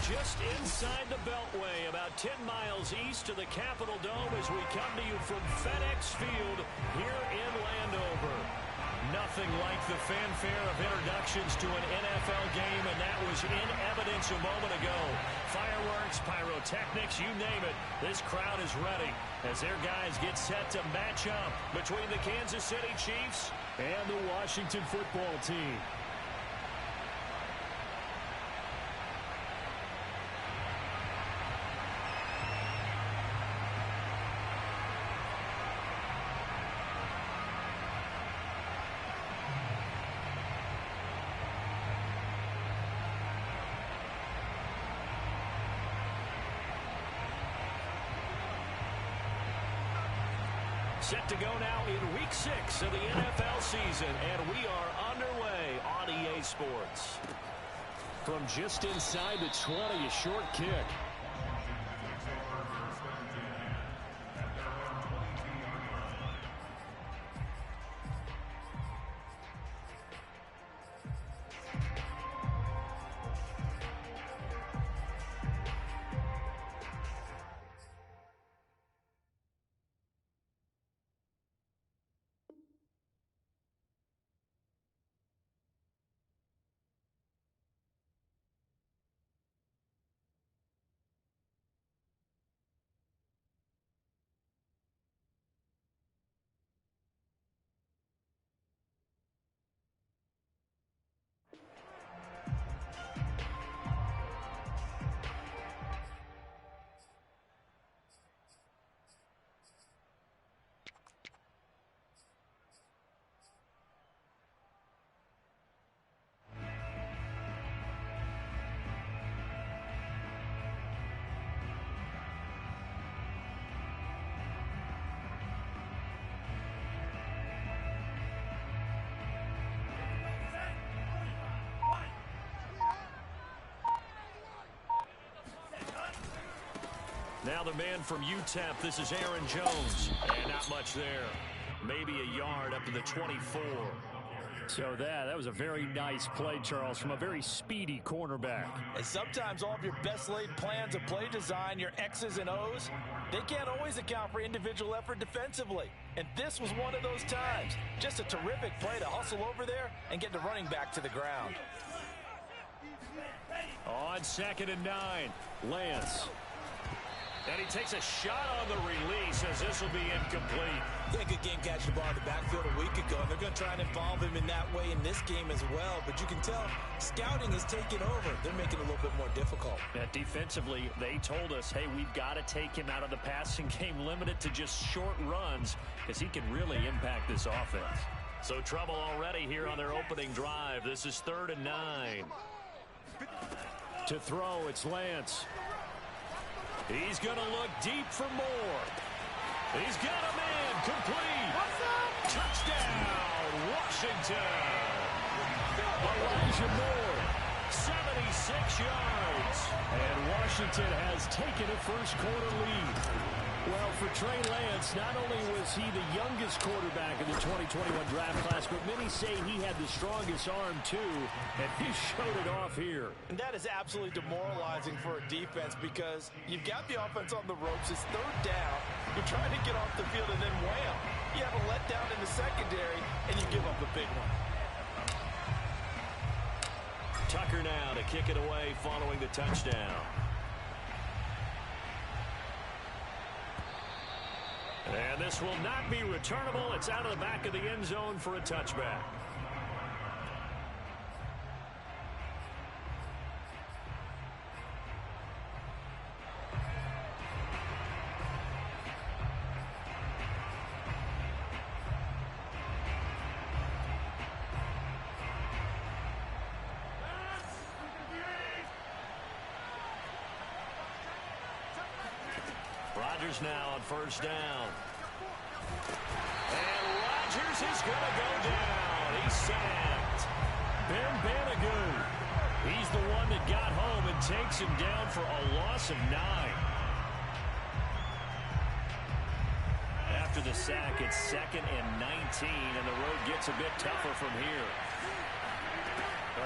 Just inside the Beltway, about 10 miles east of the Capitol Dome as we come to you from FedEx Field here in Landover. Nothing like the fanfare of introductions to an NFL game, and that was in evidence a moment ago. Fireworks, pyrotechnics, you name it. This crowd is ready as their guys get set to match up between the Kansas City Chiefs and the Washington football team. Set to go now in Week 6 of the NFL season, and we are underway on EA Sports. From just inside the 20, a short kick. Now the man from UTEP, this is Aaron Jones. And not much there. Maybe a yard up to the 24. So that was a very nice play, Charles, from a very speedy cornerback. And sometimes all of your best laid plans of play design, your X's and O's, they can't always account for individual effort defensively. And this was one of those times. Just a terrific play to hustle over there and get the running back to the ground. On 2nd and 9, Lance. And he takes a shot on the release as this will be incomplete. Yeah, good game catching the ball in the backfield a week ago. And they're going to try and involve him in that way in this game as well. But you can tell scouting is taking over. They're making it a little bit more difficult. Yeah, defensively, they told us, hey, we've got to take him out of the passing game, limited to just short runs, because he can really impact this offense. So trouble already here on their opening drive. This is 3rd and 9. To throw, it's Lance. He's going to look deep for more. He's got a man complete. Touchdown, Washington. Elijah Moore, 76 yards. And Washington has taken a first-quarter lead. Well, for Trey Lance, not only was he the youngest quarterback in the 2021 draft class, but many say he had the strongest arm, too, and he showed it off here. And that is absolutely demoralizing for a defense because you've got the offense on the ropes. It's 3rd down. You're trying to get off the field, and then wham, you have a letdown in the secondary, and you give up a big one. Tucker now to kick it away following the touchdown. And this will not be returnable. It's out of the back of the end zone for a touchback. Rodgers now on 1st down. And Rodgers is going to go down. He's sacked. Ben Banigou. He's the one that got home and takes him down for a loss of 9. After the sack, it's 2nd and 19, and the road gets a bit tougher from here.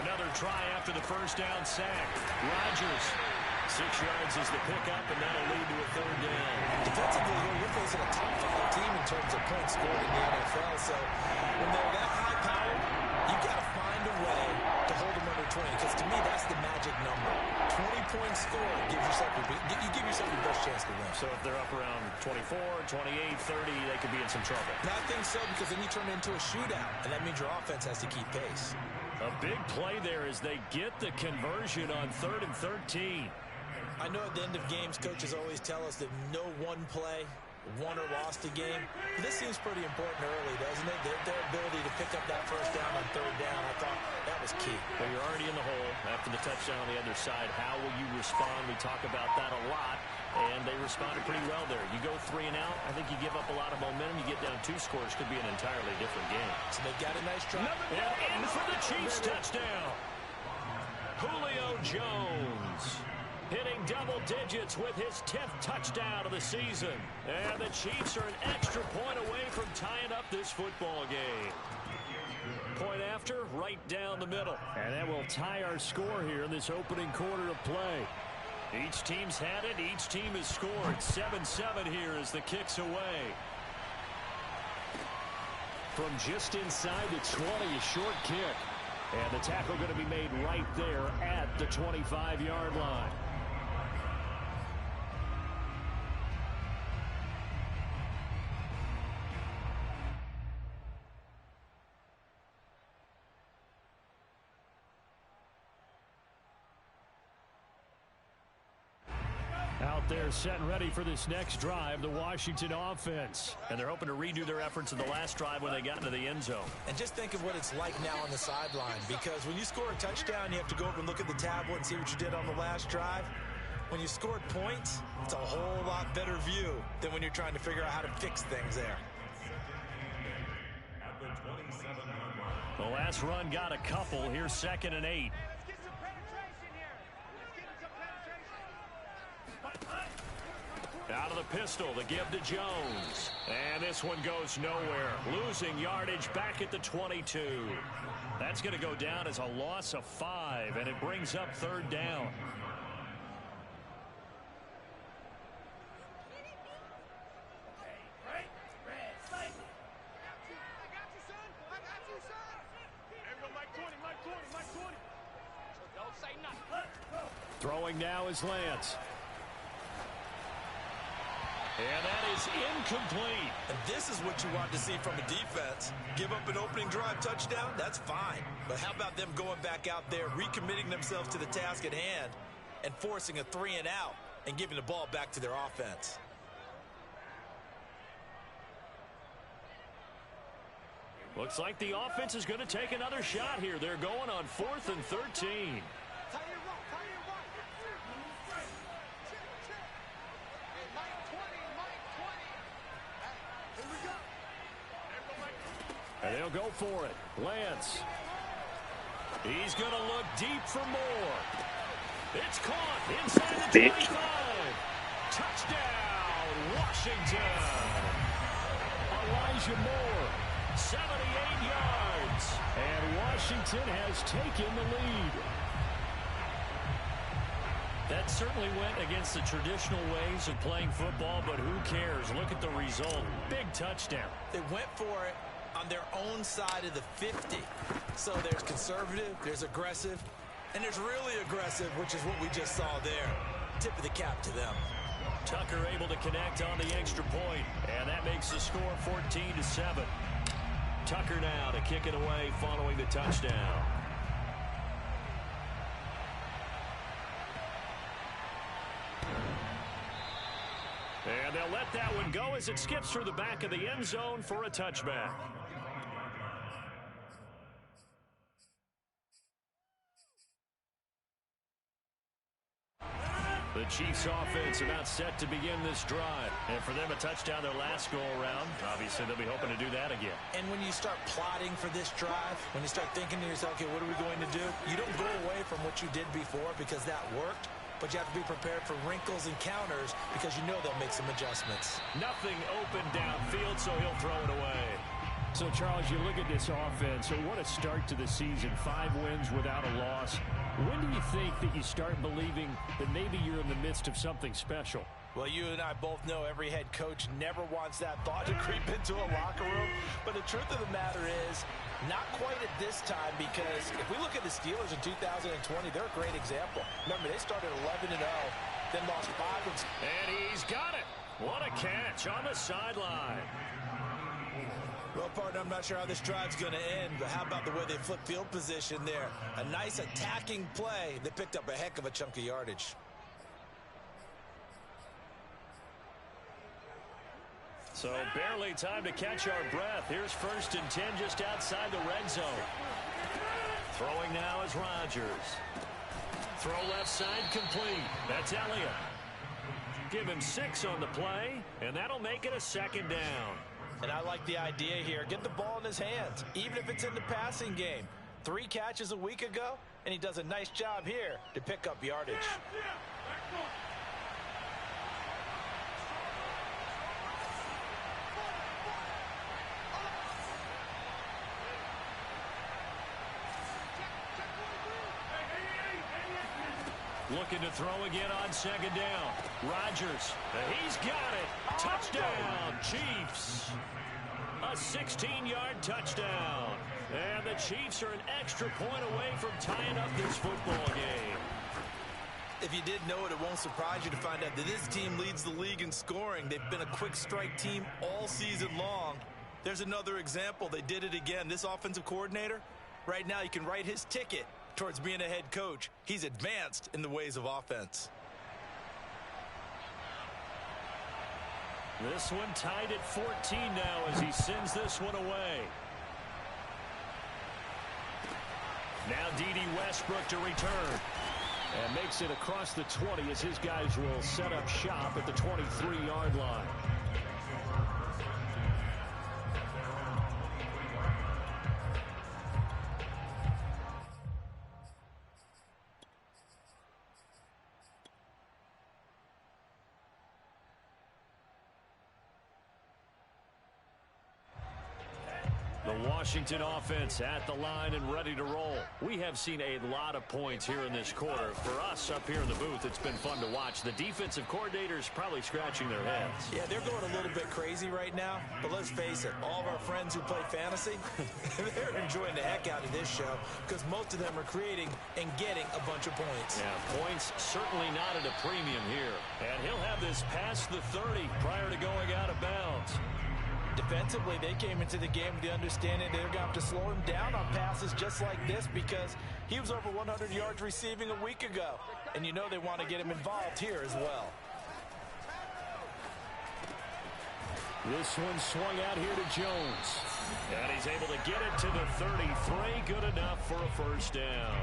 Another try after the first down sack. Rodgers. 6 yards is the pickup, and that'll lead to a 3rd down. Defensively, you're facing a top 5 team in terms of points scored in the NFL. So when they're that high powered, you've got to find a way to hold them under 20. Because to me, that's the magic number. 20 points scored gives yourself you give yourself your best chance to win. So if they're up around 24, 28, 30, they could be in some trouble. I think so, because then you turn it into a shootout, and that means your offense has to keep pace. A big play there as they get the conversion on 3rd and 13. I know at the end of games, coaches always tell us that no one play won or lost a game. This seems pretty important early, doesn't it? Their ability to pick up that first down on 3rd down, I thought that was key. Well, you're already in the hole after the touchdown on the other side. How will you respond? We talk about that a lot, and they responded pretty well there. You go 3 and out, I think you give up a lot of momentum. You get down 2 scores, could be an entirely different game. So they got a nice try. And in for the Chiefs touchdown. Julio Jones. Hitting double digits with his 10th touchdown of the season. And the Chiefs are an extra point away from tying up this football game. Point after, right down the middle. And that will tie our score here in this opening quarter of play. Each team's had it. Each team has scored. 7-7 here as the kick's away. From just inside the 20, a short kick. And the tackle going to be made right there at the 25-yard line. Out there set and ready for this next drive, the Washington offense. And they're hoping to redo their efforts in the last drive when they got into the end zone. And just think of what it's like now on the sideline, because when you score a touchdown, you have to go over and look at the tablet and see what you did on the last drive. When you scored points, it's a whole lot better view than when you're trying to figure out how to fix things there. The last run got a couple. Here's 2nd and 8. Out of the pistol, the give to Jones. And this one goes nowhere. Losing yardage back at the 22. That's going to go down as a loss of 5, and it brings up 3rd down. Throwing now is Lance. And that is incomplete. And this is what you want to see from a defense. Give up an opening drive touchdown, that's fine. But how about them going back out there, recommitting themselves to the task at hand, and forcing a 3-and-out and giving the ball back to their offense? Looks like the offense is going to take another shot here. They're going on 4th and 13. And they'll go for it. Lance. He's going to look deep for more. It's caught inside the 25. Touchdown, Washington. Elijah Moore, 78 yards. And Washington has taken the lead. That certainly went against the traditional ways of playing football, but who cares? Look at the result. Big touchdown. They went for it on their own side of the 50. So there's conservative, there's aggressive, and there's really aggressive, which is what we just saw there. Tip of the cap to them. Tucker able to connect on the extra point, and that makes the score 14-7. Tucker now to kick it away following the touchdown. And they'll let that one go as it skips through the back of the end zone for a touchback. The Chiefs offense about set to begin this drive. And for them, a touchdown their last go-around. Obviously, they'll be hoping to do that again. And when you start plotting for this drive, when you start thinking to yourself, okay, what are we going to do? You don't go away from what you did before because that worked. But you have to be prepared for wrinkles and counters because you know they'll make some adjustments. Nothing open downfield, so he'll throw it away. So, Charles, you look at this offense, so what a start to the season. 5 wins without a loss. When do you think that you start believing that maybe you're in the midst of something special? Well, you and I both know every head coach never wants that thought to creep into a locker room. But the truth of the matter is, not quite at this time, because if we look at the Steelers in 2020, they're a great example. Remember, they started 11-0, then lost 5. And he's got it. What a catch on the sideline. Well, partner, I'm not sure how this drive's going to end, but how about the way they flip field position there? A nice attacking play that picked up a heck of a chunk of yardage. So barely time to catch our breath. Here's 1st and 10 just outside the red zone. Throwing now is Rodgers. Throw left side complete. That's Elliott. Give him 6 on the play, and that'll make it a 2nd down. And I like the idea here. Get the ball in his hands, even if it's in the passing game. 3 catches a week ago, and he does a nice job here to pick up yardage. Looking to throw again on 2nd down. Rodgers, he's got it. Touchdown, Chiefs. A 16-yard touchdown. And the Chiefs are an extra point away from tying up this football game. If you didn't know it, it won't surprise you to find out that this team leads the league in scoring. They've been a quick strike team all season long. There's another example. They did it again. This offensive coordinator, right now you can write his ticket towards being a head coach. He's advanced in the ways of offense. This one tied at 14 now as he sends this one away. Now D.D. Westbrook to return. And makes it across the 20 as his guys will set up shop at the 23-yard line. The Washington offense at the line and ready to roll. We have seen a lot of points here in this quarter. For us up here in the booth, it's been fun to watch. The defensive coordinators probably scratching their heads. Yeah, they're going a little bit crazy right now. But let's face it, all of our friends who play fantasy, they're enjoying the heck out of this show because most of them are creating and getting a bunch of points. Yeah, points certainly not at a premium here. And he'll have this past the 30 prior to going out of bounds. Defensively, they came into the game with the understanding they're going to have to slow him down on passes just like this because he was over 100 yards receiving a week ago. And you know they want to get him involved here as well. This one swung out here to Jones. And he's able to get it to the 33. Good enough for a first down.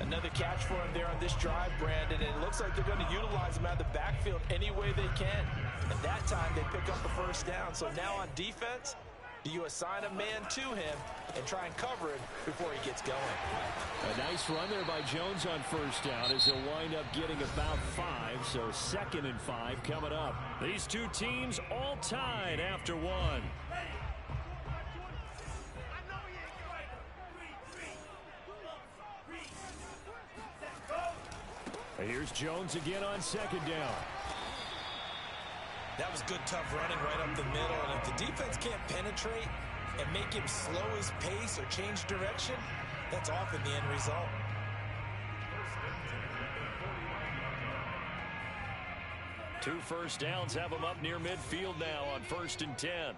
Another catch for him there on this drive, Brandon. And it looks like they're going to utilize him out of the backfield any way they can. And that time they pick up the first down. So now on defense, do you assign a man to him and try and cover him before he gets going? A nice run there by Jones on first down as he'll wind up getting about 5. So 2nd and 5 coming up. These two teams all tied after one. Here's Jones again on 2nd down. That was good, tough running right up the middle. And if the defense can't penetrate and make him slow his pace or change direction, that's often the end result. Two first downs have him up near midfield now on 1st and 10.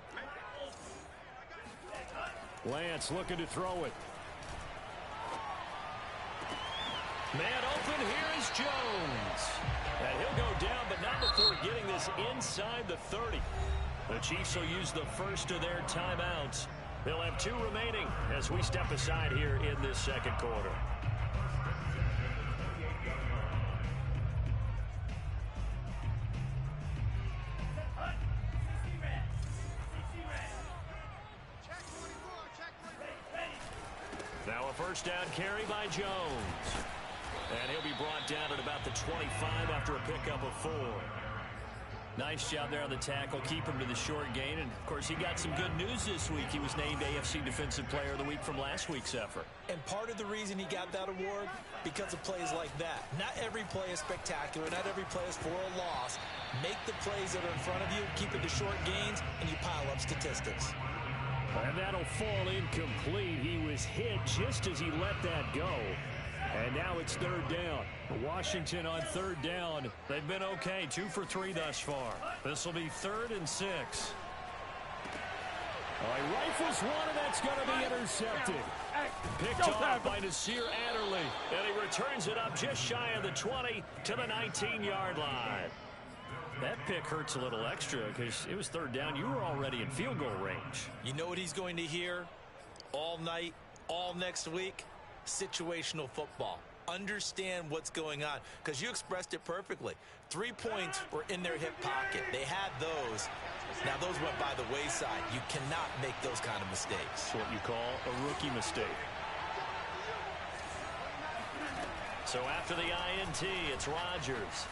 Lance looking to throw it. Man open, here is Jones. And he'll go down, but not before getting this inside the 30. The Chiefs will use the first of their timeouts. They'll have 2 remaining as we step aside here in this second quarter. Now a first down carry by Jones. And he'll be brought down at about the 25 after a pickup of 4. Nice job there on the tackle. Keep him to the short gain. And, of course, he got some good news this week. He was named AFC Defensive Player of the Week from last week's effort. And part of the reason he got that award, because of plays like that. Not every play is spectacular. Not every play is for a loss. Make the plays that are in front of you, keep it to short gains, and you pile up statistics. And that'll fall incomplete. He was hit just as he let that go. And now it's 3rd down. Washington on 3rd down. They've been okay. 2 for 3 thus far. This will be 3rd and 6. He rifles one, and that's going to be intercepted. Picked off by Nasir Adderley. And he returns it up just shy of the 20 to the 19-yard line. That pick hurts a little extra because it was 3rd down. You were already in field goal range. You know what he's going to hear all night, all next week? Situational football. Understand what's going on because you expressed it perfectly. 3 points were in their hip pocket. They had those. Now those went by the wayside. You cannot make those kind of mistakes. It's what you call a rookie mistake. So after the INT, it's Rodgers.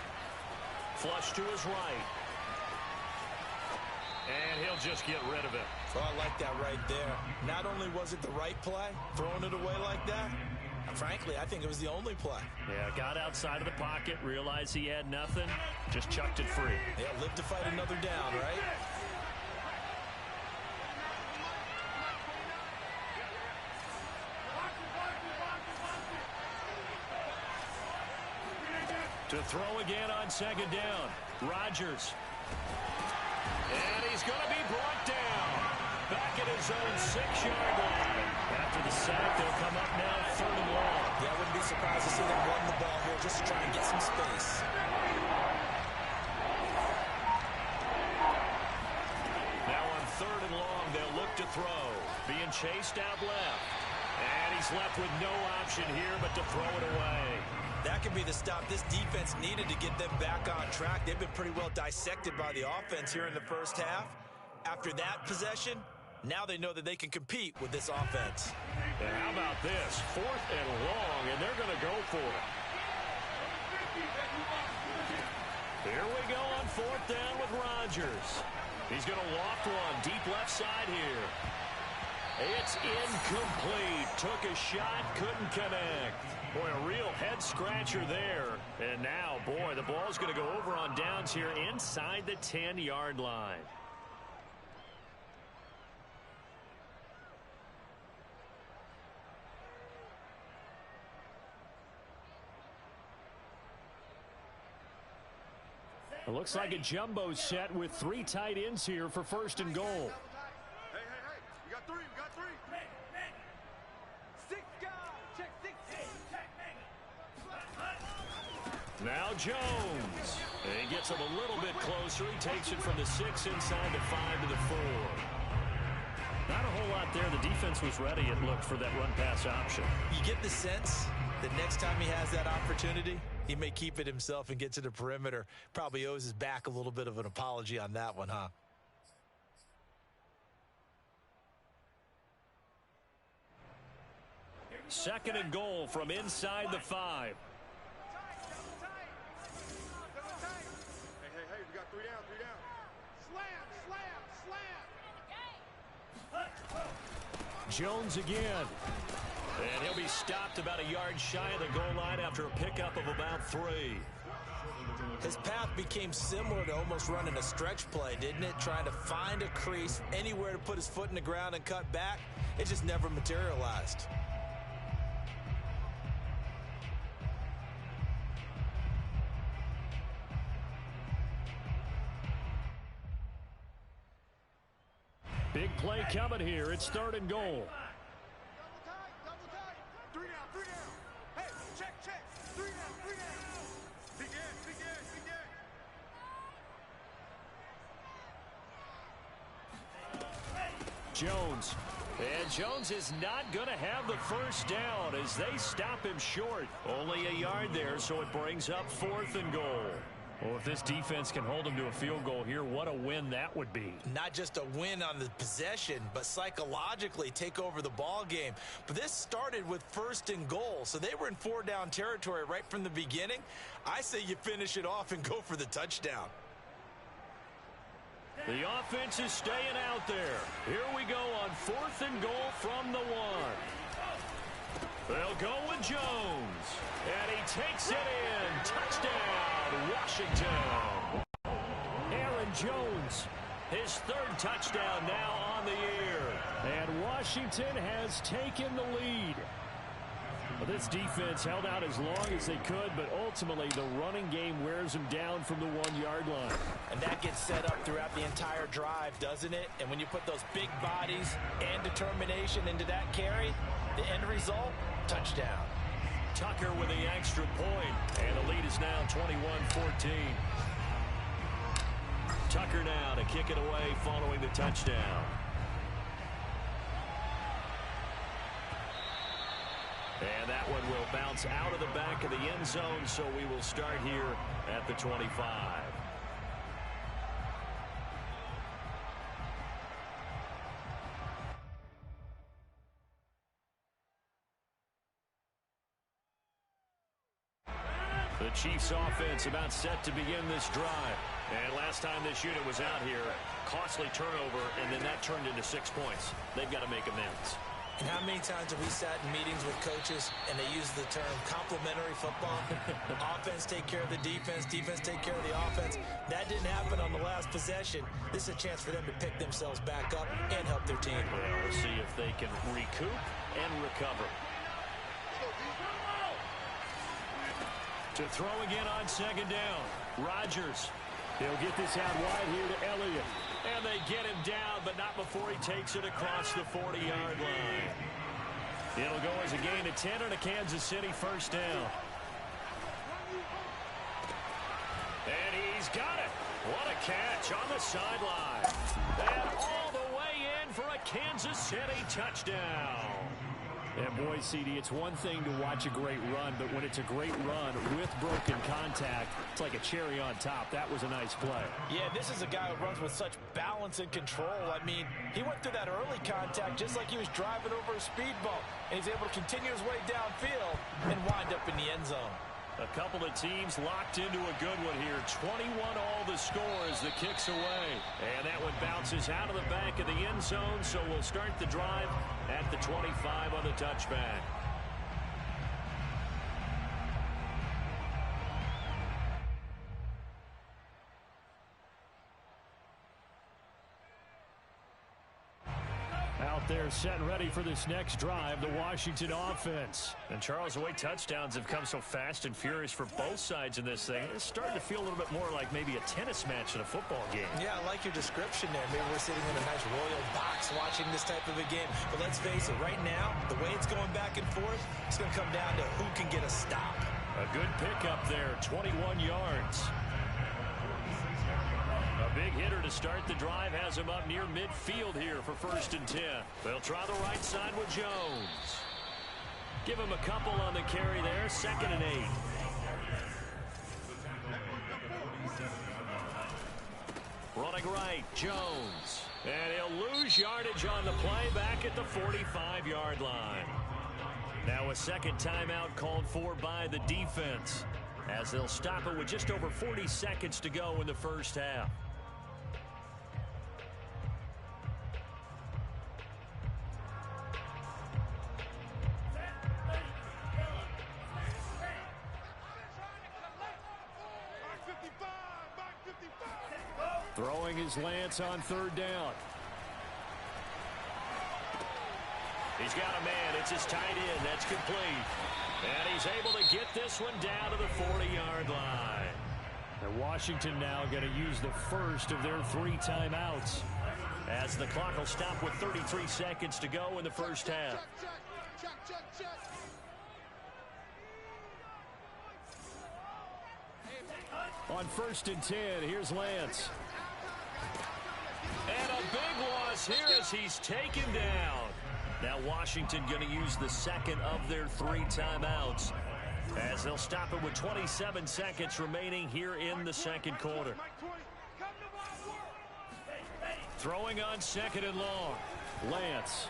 Flush to his right. And he'll just get rid of it. Oh, I like that right there. Not only was it the right play, throwing it away like that, frankly, I think it was the only play. Yeah, got outside of the pocket, realized he had nothing, just chucked it free. Yeah, live to fight another down, right? To throw again on 2nd down. Rodgers. And he's going to be brought down. Back at his own 6-yard line. After the sack, they'll come up now 3rd and long. Yeah, I wouldn't be surprised to see them run the ball here just to try and get some space. Now on 3rd and long, they'll look to throw. Being chased out left. And he's left with no option here but to throw it away. That could be the stop this defense needed to get them back on track. They've been pretty well dissected by the offense here in the first half. After that possession, now they know that they can compete with this offense. And how about this? 4th and long, and they're going to go for it. Here we go on 4th down with Rodgers. He's going to loft one deep left side here. It's incomplete. Took a shot, couldn't connect. Boy, a real head-scratcher there. And now, boy, the ball's going to go over on downs here inside the 10-yard line. It looks like a jumbo set with 3 tight ends here for 1st and goal. Hey, we got 3, we got 3. 6 guys, check 6. Now Jones. He gets him a little bit closer. He takes it from the 6 inside the 5 to the 4. Not a whole lot there. The defense was ready, it looked, for that run-pass option. You get the sense that next time he has that opportunity, he may keep it himself and get to the perimeter. Probably owes his back a little bit of an apology on that one, huh? Second and goal from inside the 5. Hey, we got 3 down, 3 down. Slam. Jones again. And he'll be stopped about a yard shy of the goal line after a pickup of about 3. His path became similar to almost running a stretch play, didn't it? Trying to find a crease, anywhere to put his foot in the ground and cut back. It just never materialized. Big play coming here. It's 3rd and goal. Double tight. 3 down, 3 down. Hey, check. 3 down, 3 down. Big end. Jones. And Jones is not going to have the first down as they stop him short. Only a yard there, so it brings up 4th and goal. Well, if this defense can hold them to a field goal here, what a win that would be. Not just a win on the possession, but psychologically take over the ball game. But this started with 1st and goal, so they were in 4-down territory right from the beginning. I say you finish it off and go for the touchdown. The offense is staying out there. Here we go on 4th and goal from the 1. They'll go with Jones. And he takes it in. Touchdown, Washington. Aaron Jones. His 3rd touchdown now on the year. And Washington has taken the lead. Well, this defense held out as long as they could, but ultimately the running game wears them down from the 1-yard line. And that gets set up throughout the entire drive, doesn't it? And when you put those big bodies and determination into that carry, the end result, touchdown. Tucker with the extra point, and the lead is now 21-14. Tucker now to kick it away following the touchdown. And that one will bounce out of the back of the end zone, so we will start here at the 25. The Chiefs offense about set to begin this drive. And last time this unit was out here, costly turnover, and then that turned into 6 points. They've got to make amends. And how many times have we sat in meetings with coaches and they use the term complementary football? Offense take care of the defense, defense take care of the offense. That didn't happen on the last possession. This is a chance for them to pick themselves back up and help their team. Well, we'll see if they can recoup and recover. To throw again on 2nd down. Rodgers. They'll get this out wide here to Elliott. And they get him down, but not before he takes it across the 40-yard line. It'll go as a gain of 10 and a Kansas City 1st down. And he's got it. What a catch on the sideline. And all the way in for a Kansas City touchdown. And boy, CD, it's one thing to watch a great run, but when it's a great run with broken contact, it's like a cherry on top. That was a nice play. Yeah, this is a guy who runs with such balance and control. I mean, he went through that early contact just like he was driving over a speed bump, and he's able to continue his way downfield and wind up in the end zone. A couple of teams locked into a good one here. 21 all the score as the kick's away. And that one bounces out of the back of the end zone, so we'll start the drive at the 25 on the touchback. Out there set and ready for this next drive, the Washington offense. And Charles, the way touchdowns have come so fast and furious for both sides in this thing, it's starting to feel a little bit more like maybe a tennis match in a football game. Yeah, I like your description there. Maybe we're sitting in a nice royal box watching this type of a game. But let's face it, right now, the way it's going back and forth, it's going to come down to who can get a stop. A good pickup there, 21 yards. A big hitter to start the drive has him up near midfield here for 1st and 10. They'll try the right side with Jones. Give him a couple on the carry there, 2nd and 8. Running right, Jones. And he'll lose yardage on the play back at the 45-yard line. Now a second timeout called for by the defense, as they'll stop it with just over 40 seconds to go in the first half. Throwing his Lance on 3rd down. He's got a man. It's his tight end. That's complete. And he's able to get this one down to the 40-yard line. And Washington now going to use the first of their 3 timeouts, as the clock will stop with 33 seconds to go in the first half. On 1st and 10, here's Lance. And a big loss here as he's taken down. Now Washington going to use the second of their 3 timeouts, as they'll stop it with 27 seconds remaining here in the second quarter. Throwing on 2nd and long. Lance.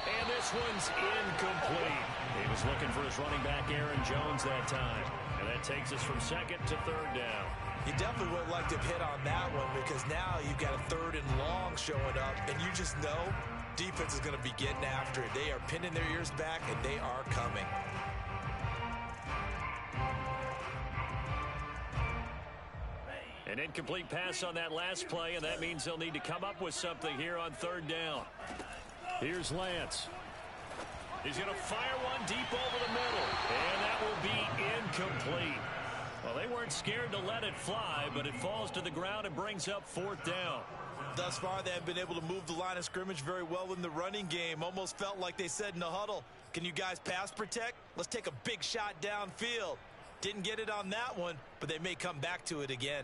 And this one's incomplete. He was looking for his running back, Aaron Jones, that time. And that takes us from 2nd to 3rd down. You definitely would like to have hit on that one, because now you've got a 3rd and long showing up, and you just know defense is going to be getting after it. They are pinning their ears back, and they are coming. An incomplete pass on that last play, and that means they'll need to come up with something here on 3rd down. Here's Lance. He's going to fire one deep over the middle, and that will be incomplete. Well, they weren't scared to let it fly, but it falls to the ground and brings up 4th down. Thus far, they have been able to move the line of scrimmage very well in the running game. Almost felt like they said in the huddle, can you guys pass protect? Let's take a big shot downfield. Didn't get it on that one, but they may come back to it again.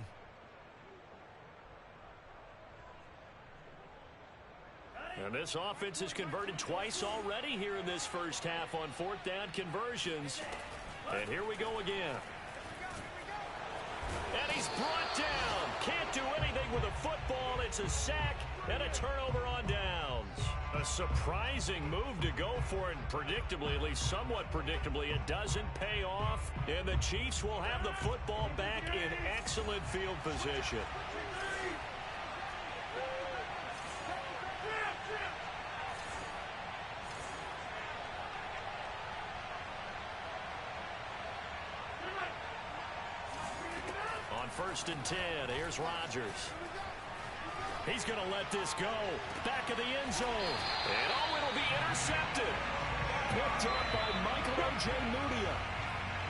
And this offense has converted twice already here in this first half on 4th down conversions. And here we go again. And he's brought down. Can't do anything with a football. It's a sack and a turnover on downs. A surprising move to go for it, and predictably, at least somewhat predictably, it doesn't pay off. And the Chiefs will have the football back in excellent field position. On 1st and 10, here's Rodgers. He's going to let this go. Back of the end zone. And oh, it'll be intercepted. Picked up by Michael O.J. Mudia.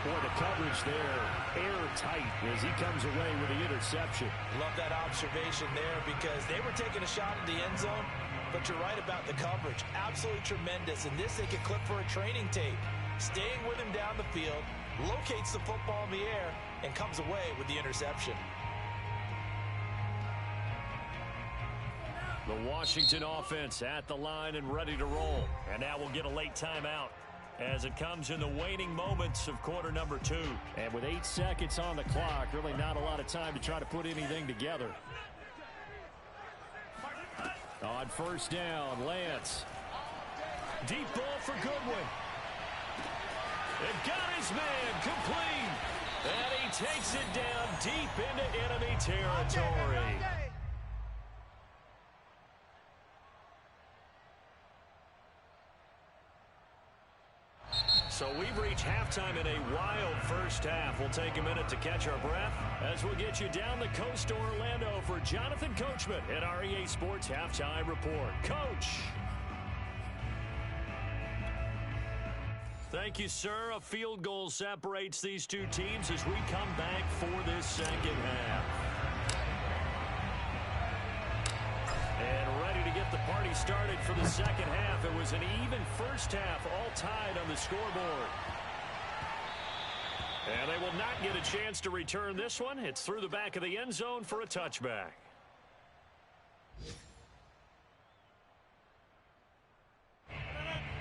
Boy, the coverage there, airtight as he comes away with the interception. Love that observation there, because they were taking a shot at the end zone, but you're right about the coverage. Absolutely tremendous. And this they could clip for a training tape. Staying with him down the field, locates the football in the air, and comes away with the interception. The Washington offense at the line and ready to roll. And now we'll get a late timeout as it comes in the waning moments of quarter number 2. And with 8 seconds on the clock, really not a lot of time to try to put anything together. On 1st down, Lance. Deep ball for Goodwin. And got his man complete. And he takes it down deep into enemy territory. So we've reached halftime in a wild first half. We'll take a minute to catch our breath as we'll get you down the coast to Orlando for Jonathan Coachman at our EA Sports Halftime Report. Coach. Thank you, sir. A field goal separates these two teams as we come back for this second half. And ready to get the party started for the second half. It was an even first half, all tied on the scoreboard. And they will not get a chance to return this one. It's through the back of the end zone for a touchback.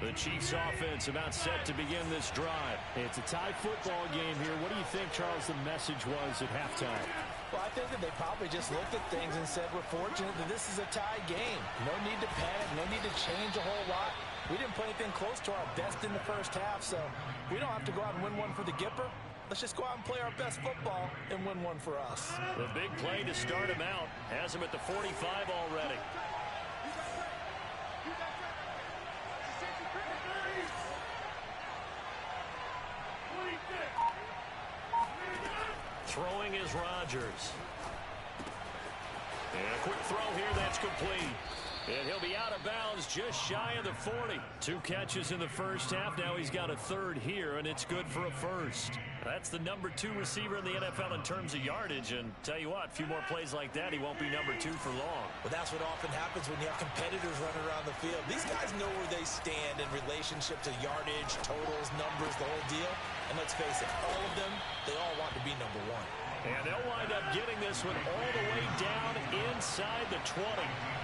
The Chiefs offense about set to begin this drive. It's a tie football game here. What do you think, Charles, the message was at halftime? Well, I think that they probably just looked at things and said, we're fortunate that this is a tie game. No need to panic. No need to change a whole lot. We didn't play anything close to our best in the first half, so we don't have to go out and win one for the Gipper. Let's just go out and play our best football and win one for us. The big play to start him out has him at the 45 already. Throwing is Rodgers. And a quick throw here, that's complete. And he'll be out of bounds just shy of the 40. 2 catches in the first half. Now he's got a third here, and it's good for a first. That's the number 2 receiver in the NFL in terms of yardage. And tell you what, a few more plays like that, he won't be number 2 for long. Well, that's what often happens when you have competitors running around the field. These guys know where they stand in relationship to yardage, totals, numbers, the whole deal. And let's face it, all of them, they all want to be number 1. And they'll wind up getting this one all the way down inside the 20.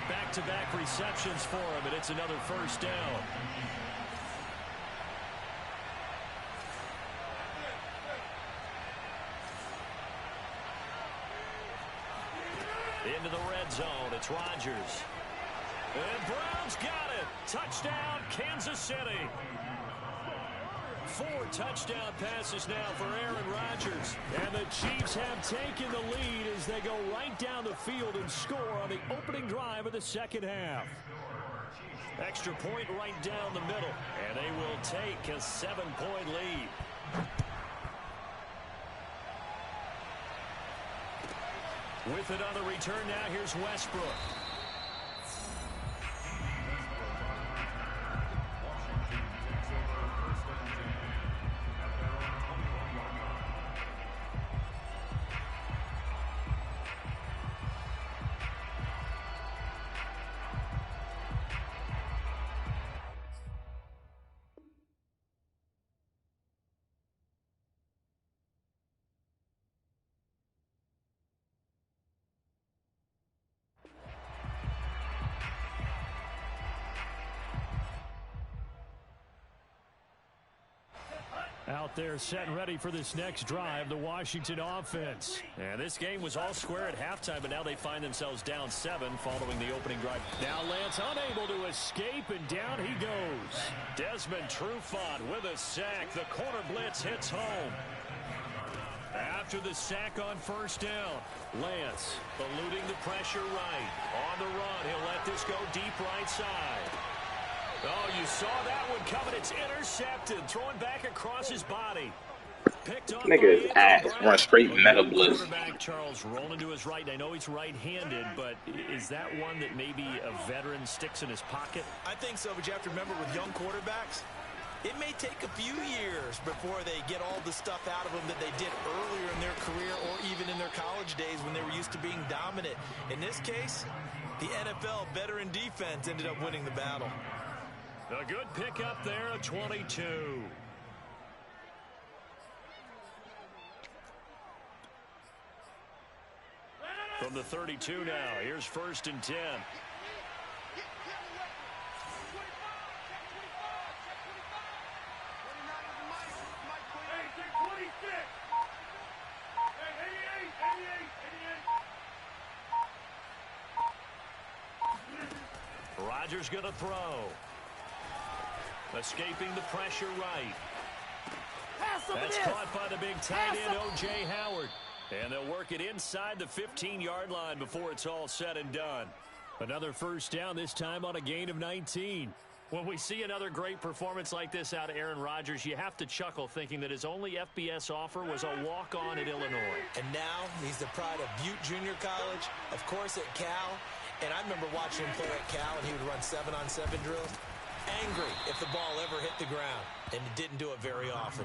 Back-to-back receptions for him, and it's another first down. Into the red zone, it's Rodgers. And Brown's got it. Touchdown, Kansas City. 4 touchdown passes now for Aaron Rodgers. And the Chiefs have taken the lead as they go right down the field and score on the opening drive of the second half. Extra point right down the middle. And they will take a 7-point lead. With it on the return now, here's Westbrook. Out there set and ready for this next drive, the Washington offense. And this game was all square at halftime, but now they find themselves down 7 following the opening drive. Now Lance unable to escape, and down he goes. Desmond Trufant with a sack. The corner blitz hits home. After the sack on first down, Lance eluding the pressure right. On the run, he'll let this go deep right side. Oh, you saw that one coming. It's intercepted. Throwing back across his body. Picked up. Nigga is ass. Run straight meta blitz. Quarterback Charles rolling to his right. I know he's right-handed, but is that one that maybe a veteran sticks in his pocket? I think so, but you have to remember with young quarterbacks, it may take a few years before they get all the stuff out of them that they did earlier in their career or even in their college days when they were used to being dominant. In this case, the NFL veteran defense ended up winning the battle. A good pickup there, a 22. From the 32 now, here's 1st and 10. Rodgers going to throw. Escaping the pressure right. That's caught by the big tight end, O.J. Howard. And they'll work it inside the 15-yard line before it's all said and done. Another first down, this time on a gain of 19. When we see another great performance like this out of Aaron Rodgers, you have to chuckle thinking that his only FBS offer was a walk-on at Illinois. And now he's the pride of Butte Junior College, of course at Cal. And I remember watching him play at Cal, and he would run 7-on-7 drills. Angry if the ball ever hit the ground, and it didn't do it very often.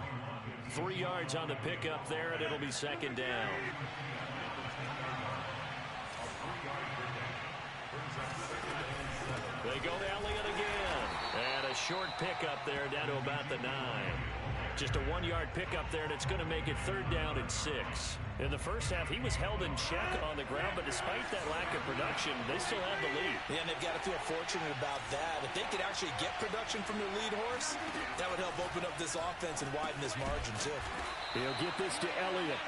3 yards on the pickup there, and it'll be second down. They go to Elliott again. And a short pickup there down to about the 9. Just a 1-yard pickup there, and it's going to make it third down and 6. In the first half, he was held in check on the ground, but despite that lack of production, they still have the lead. Yeah, and they've got to feel fortunate about that. If they could actually get production from their lead horse, that would help open up this offense and widen this margin, too. He'll get this to Elliott.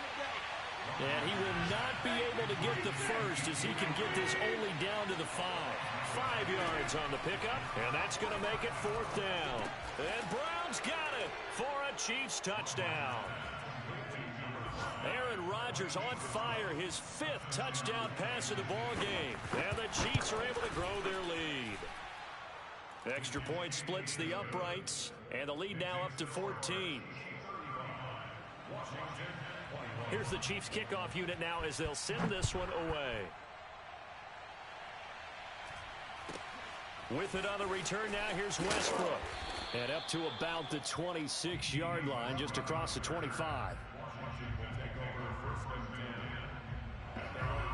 And he will not be able to get the first as he can get this only down to the 5. 5 yards on the pickup, and that's going to make it fourth down. And Brown's got it for a Chiefs touchdown. Aaron Rodgers on fire, his 5th touchdown pass of the ball game. And the Chiefs are able to grow their lead. Extra point splits the uprights, and the lead now up to 14. Here's the Chiefs kickoff unit now as they'll send this one away. With it on the return now, here's Westbrook. And up to about the 26-yard line, just across the 25.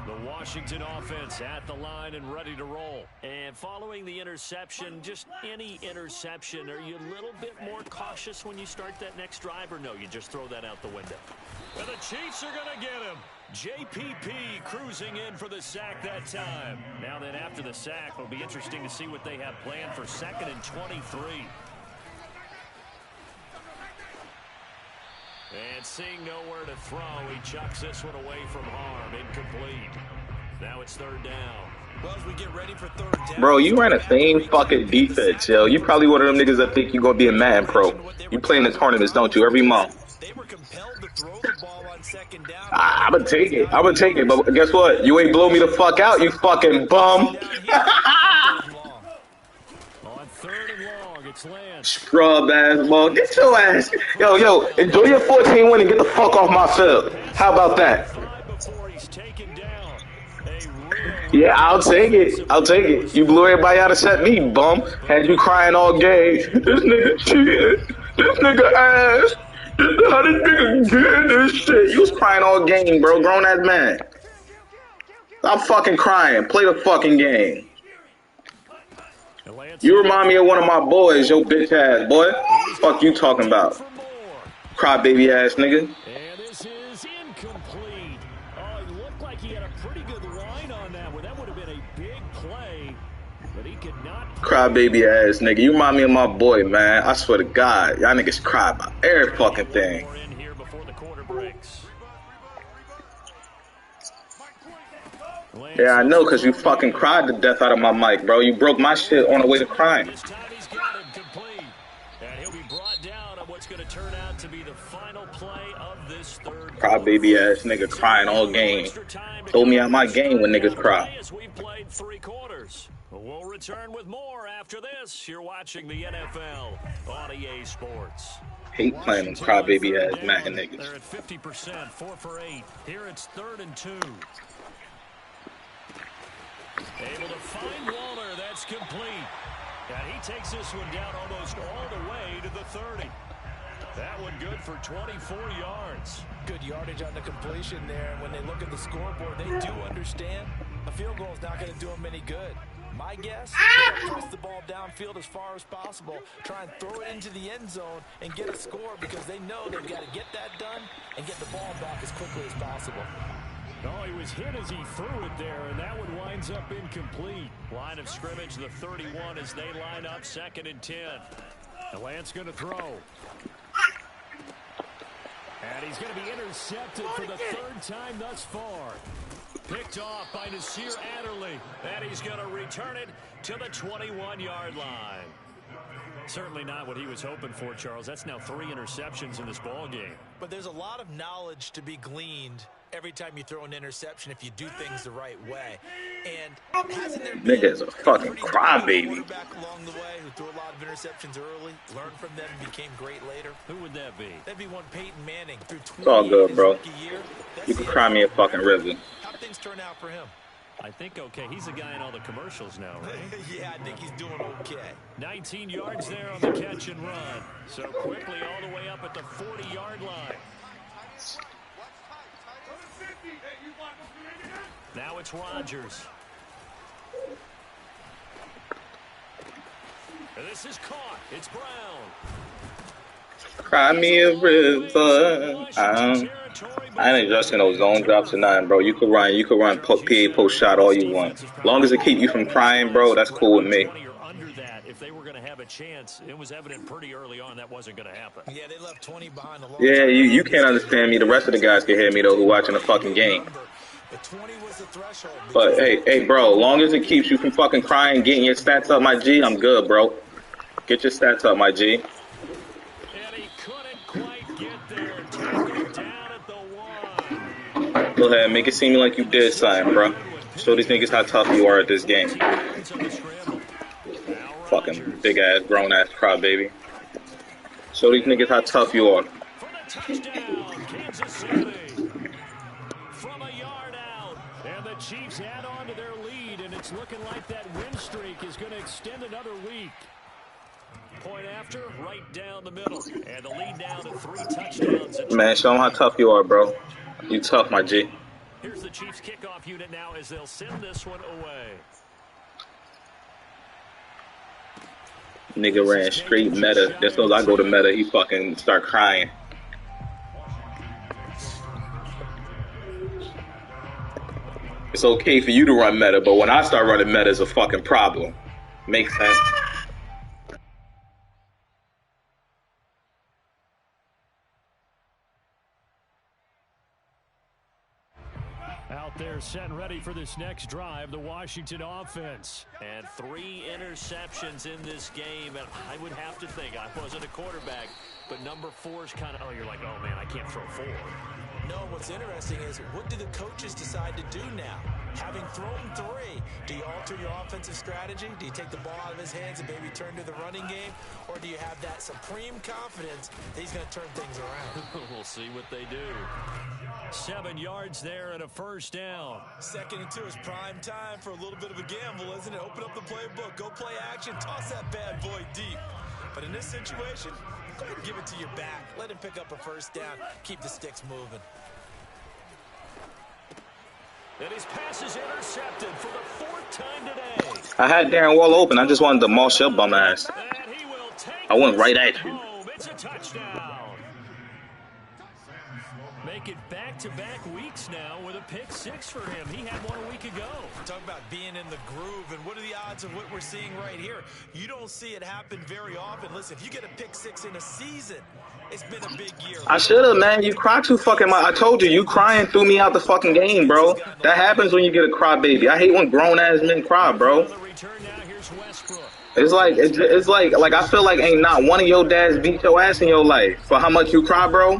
The Washington offense at the line and ready to roll. And following the interception, just any interception, are you a little bit more cautious when you start that next drive, or no, you just throw that out the window? Well, the Chiefs are going to get him. JPP cruising in for the sack that time. Now then, after the sack, it'll be interesting to see what they have planned for 2nd and 23. And seeing nowhere to throw, he chucks this one away from harm. Incomplete. Now it's third down. Well, as we get ready for third down. Bro, you ran the same fucking defense, yo. You probably one of them niggas that think you're going to be a Madden pro. You play in the tournaments, don't you, every month? They were compelled to throw the ball on 2nd down. I'm going to take it. I'm going to take it. But guess what? You ain't blow me the fuck out, you fucking bum. On 3rd and long, it's Lance. Scrub ass ball. Get your ass. Yo, enjoy your 14 win and get the fuck off my field. How about that? Before he's taken down. Yeah, I'll take it. I'll take it. You blew everybody out except me, bum. Had you crying all game. This nigga cheated. This nigga ass. How this nigga get this shit? You was crying all game, bro. Grown ass man. Stop fucking crying. Play the fucking game. You remind me of one of my boys, yo bitch ass boy. Fuck you talking about? Crybaby ass nigga. And this is incomplete. Oh, it looked like he had a pretty good line on that one. That would have been a big play, but he could not. Crybaby ass nigga. You remind me of my boy, man. I swear to God, y'all niggas cry about every fucking thing. In here before the quarter breaks. Yeah, I know, because you fucking cried the death out of my mic, bro. You broke my shit on the way to crying. This time he's got him complete. And he'll be brought down on what's going to turn out to be the final play of this third. Crybaby ass nigga crying all game. Told me out my game when niggas cry. As we played 3 quarters. We'll return with more after this. You're watching the NFL on EA Sports. Hate playing them crybaby ass Madden niggas. They're at 50%, 4 for 8. Here it's 3rd and 2. Able to find Waller. That's complete. And he takes this one down almost all the way to the 30. That one good for 24 yards. Good yardage on the completion there. And when they look at the scoreboard, they do understand a field goal is not going to do them any good. My guess, they'll press the ball downfield as far as possible, try and throw it into the end zone and get a score because they know they've got to get that done and get the ball back as quickly as possible. Oh, he was hit as he threw it there, and that one winds up incomplete. Line of scrimmage, the 31 as they line up 2nd and 10. And Lance going to throw. And he's going to be intercepted for the 3rd time thus far. Picked off by Nasir Adderley. And he's going to return it to the 21-yard line. Certainly not what he was hoping for, Charles. That's now 3 interceptions in this ball game. But there's a lot of knowledge to be gleaned every time you throw an interception if you do things the right way. And hasn't there been Nigga's a fucking crybaby. quarterback along the way who threw a lot of interceptions early, learned from them, and became great later? Who would that be? That'd be one Peyton Manning through 20 It's all good, bro. year. You can cry me a fucking river. How'd things turn out for him? I think okay. He's the guy in all the commercials now, right? Yeah, I think he's doing okay. 19 yards there on the catch and run. So quickly all the way up at the 40-yard line. Now it's Rodgers. And this is caught. It's Brown. Cry me a river. I ain't adjusting those zone drops or nothing, bro. You could run PA post shot all you want. As long as it keep you from crying, bro, that's cool with me. If they were going to have a chance, it was evident pretty early on that wasn't going to happen. Yeah, they left 20 behind the line. Yeah, you can't understand me. The rest of the guys can hear me, though, who watching the fucking game. But, hey, bro, as long as it keeps you from fucking crying, getting your stats up, my G, I'm good, bro. Get your stats up, my G. And he couldn't quite get there. Tackled down at the 1. Go ahead, make it seem like you did something, bro. Show these niggas how tough you are at this game. Fucking big-ass, grown-ass crybaby. Show these niggas how tough you are. For the touchdown, Kansas City. From a yard out. And the Chiefs add on to their lead, and it's looking like that win streak is going to extend another week. Point after, right down the middle. And the lead now to 3 touchdowns. Man, show them how tough you are, bro. You tough, my G. Here's the Chiefs kickoff unit now as they'll send this one away. Nigga ran straight meta. As soon as I go to meta, he fucking start crying. It's okay for you to run meta, but when I start running meta, it's a fucking problem. Makes sense. Out there set and ready for this next drive, the Washington offense. And 3 interceptions in this game, and I would have to think, I wasn't a quarterback, but number 4 is kind of, oh, you're like, oh man, I can't throw 4. No, what's interesting is, what do the coaches decide to do now? Having thrown 3, do you alter your offensive strategy? Do you take the ball out of his hands and maybe turn to the running game? Or do you have that supreme confidence that he's going to turn things around? We'll see what they do. 7 yards there and a first down. 2nd and 2 is prime time for a little bit of a gamble, isn't it? Open up the playbook, go play action, toss that bad boy deep. But in this situation, go ahead and give it to your back. Let him pick up a first down. Keep the sticks moving. And his pass is intercepted for the 4th time today. I had Darren Wall open. I just wanted to moss your bum ass. I went right at you. It's a touchdown. Make it back-to-back weeks now with a pick 6 for him. He had one a week ago. Talk about being in the groove, and what are the odds of what we're seeing right here? You don't see it happen very often. Listen, if you get a pick 6 in a season, it's been a big year. I should have, man. You cried too fucking much. I told you, you crying threw me out the fucking game, bro. That happens when you get a crybaby. I hate when grown-ass men cry, bro. It's like I feel like ain't not one of your dads beat your ass in your life for how much you cry, bro.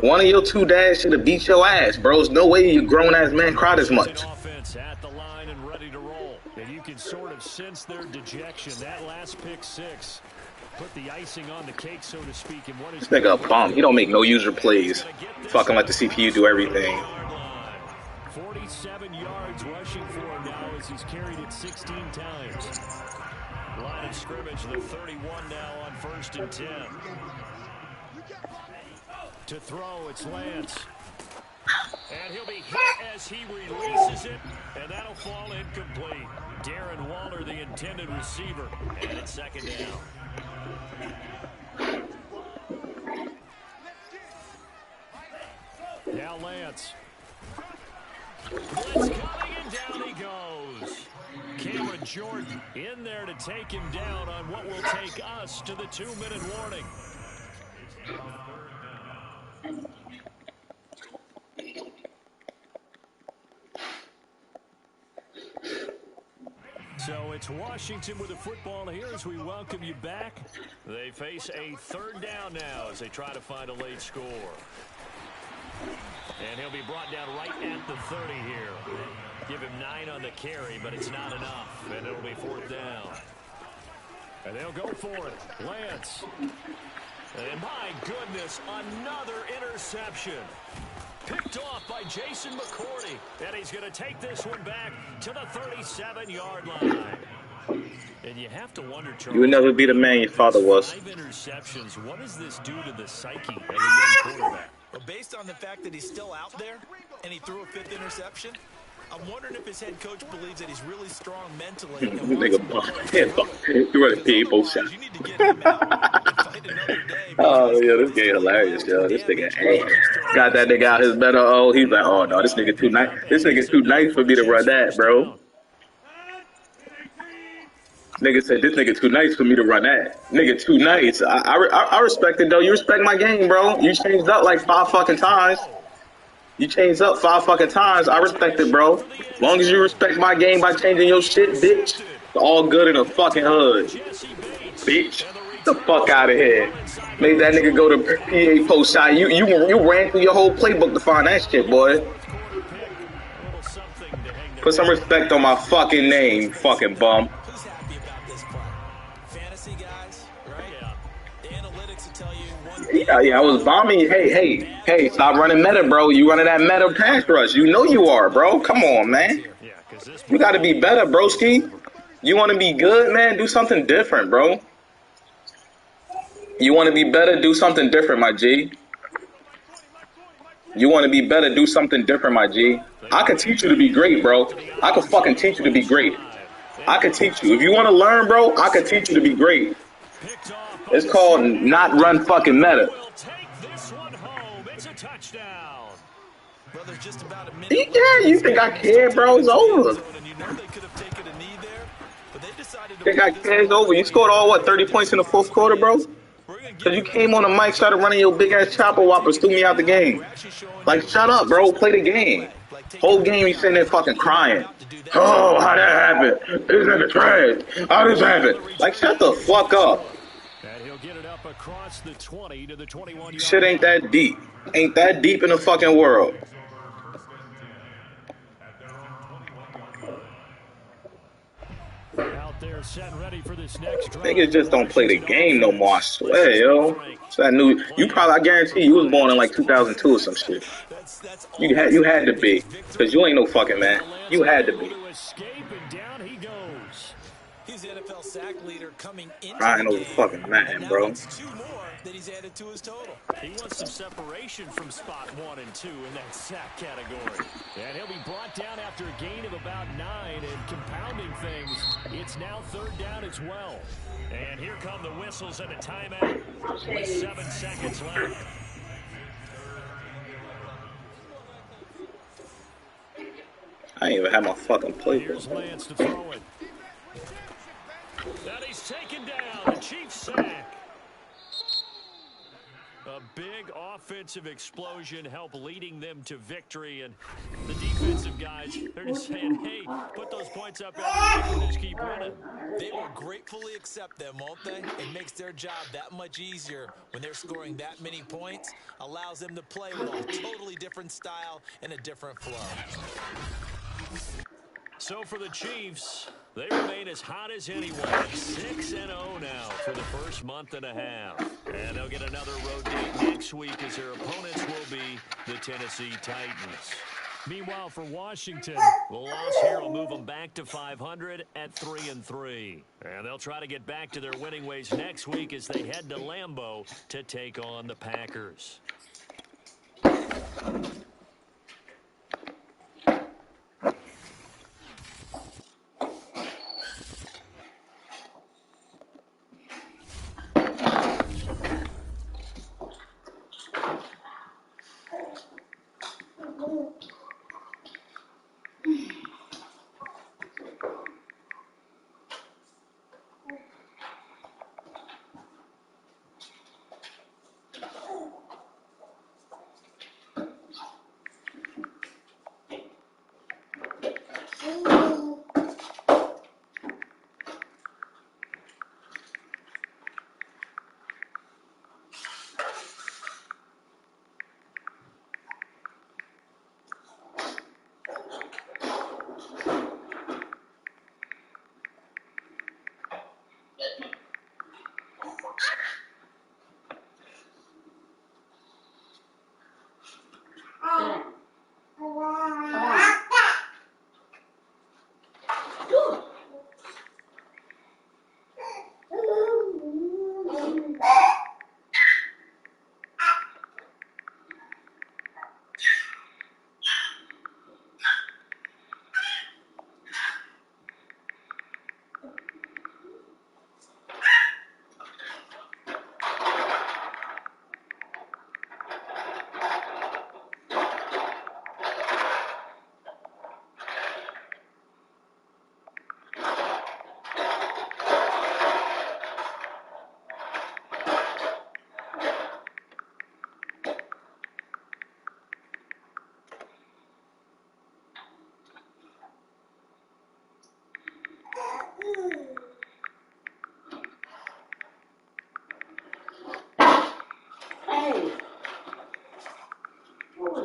One of your 2 dads should have beat your ass, bro. There's no way you grown-ass man cried as much. Offense at the line and ready to roll. And you can sort of sense their dejection. That last pick 6 put the icing on the cake, so to speak. And what is this nigga a bum. He don't make no user plays. Fucking let the CPU do everything. 47 yards rushing for him now as he's carried it 16 times. Line of scrimmage, the 31 now on 1st and 10. To throw, it's Lance. And he'll be hit as he releases it, and that'll fall incomplete. Darren Waller, the intended receiver, and it's 2nd down. Now Lance. Blitz coming, and down he goes. Cameron Jordan in there to take him down on what will take us to the 2-minute warning. So it's Washington with the football here as we welcome you back. They face a third down now as they try to find a late score. And he'll be brought down right at the 30 here. Give him 9 on the carry, but it's not enough. And it'll be 4th down. And they'll go for it. Lance. And my goodness, another interception. Picked off by Jason McCourty. And he's going to take this one back to the 37-yard line. And you have to wonder, Charles, You would never be the man your father was. 5 interceptions. What does this do to the psyche of a young quarterback? Well, based on the fact that he's still out there and he threw a 5th interception, I'm wondering if his head coach believes that he's really strong mentally. And Nigga, you ready to pay both shots. You need to get him out and fight another day. Oh, yeah, this game hilarious, yo. This nigga, hey, got that nigga out his better. Oh, he's like, oh, no, this nigga too nice. This nigga too nice for me to run that, bro. Nigga said, this nigga too nice for me to run that. Nigga too nice. I respect it, though. You respect my game, bro. You changed up like 5 fucking times. You changed up 5 fucking times. I respect it, bro. As long as you respect my game by changing your shit, bitch, it's all good in the fucking hood. Bitch, get the fuck out of here. Made that nigga go to PA post shot. You ran through your whole playbook to find that shit, boy. Put some respect on my fucking name, fucking bum. Who's happy about this play? Fantasy guys, right? The analytics will tell you one thing. Yeah, I was bombing. Hey, stop running meta, bro. You running that meta pass rush. You know you are, bro. Come on, man. You got to be better, broski. You want to be good, man? Do something different, bro. You want to be better? Do something different, my G. You want to be better? Do something different, my G. I can teach you to be great, bro. I can fucking teach you to be great. I can teach you. If you want to learn, bro, I can teach you to be great. It's called not run fucking meta. Brother, just about a minute. Yeah, you think I care, bro? It's over. And you know they could have taken a knee there, but they decided to Think I care? It's over. You scored all, what, 30 points in the 4th quarter, bro? Because you came on the mic, started running your big-ass chopper whoppers, threw me out the game. Like, shut up, bro. Play the game. Whole game you sitting there fucking crying. Oh, how that happened? This nigga trash. How this happened? Like, shut the fuck up. And he'll get it up across the 20 to the 21-yard Shit ain't that deep. Ain't that deep in the fucking world. out there set ready for this next drive. Niggas just don't play the game no more, I swear, yo. So I knew you probably, I guarantee you was born in like 2002 or some shit. You had to be, because you ain't no fucking man. You had to be. He's the NFL sack leader coming into Crying the over game, fucking Madden, and now bro. it's 2 more that he's added to his total. He wants some separation from spot 1 and 2 in that sack category. And he'll be brought down after a gain of about 9, and compounding things, it's now 3rd down as well. And here come the whistles and a timeout with 7 seconds left. I ain't even had my fucking Here's playbook. Lance to throw it. And he's taken down. The Chiefs sack. A big offensive explosion helped leading them to victory. And the defensive guys, they're just saying, hey, put those points up and just keep running. They will gratefully accept them, won't they? It makes their job that much easier when they're scoring that many points. Allows them to play with a totally different style and a different flow. So for the Chiefs, they remain as hot as anyone. 6-0 now for the first month and a half. And they'll get another road date next week as their opponents will be the Tennessee Titans. Meanwhile, for Washington, The loss here will move them back to 500 at 3-3. And they'll try to get back to their winning ways next week as they head to Lambeau to take on the Packers.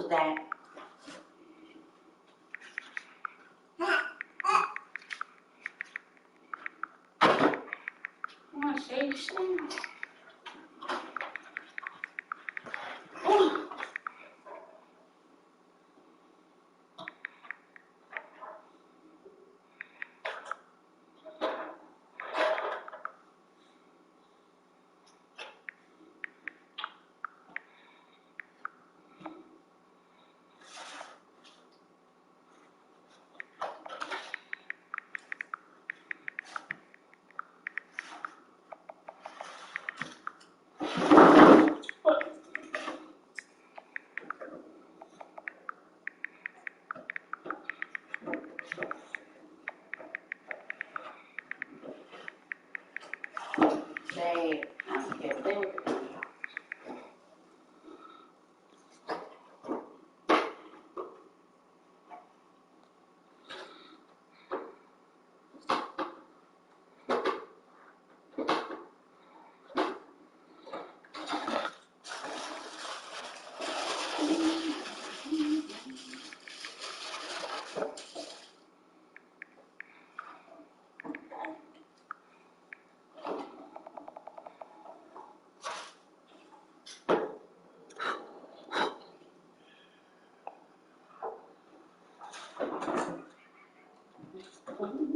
was that? Come on, stay still. They, I don't care what they were doing. Mm-hmm.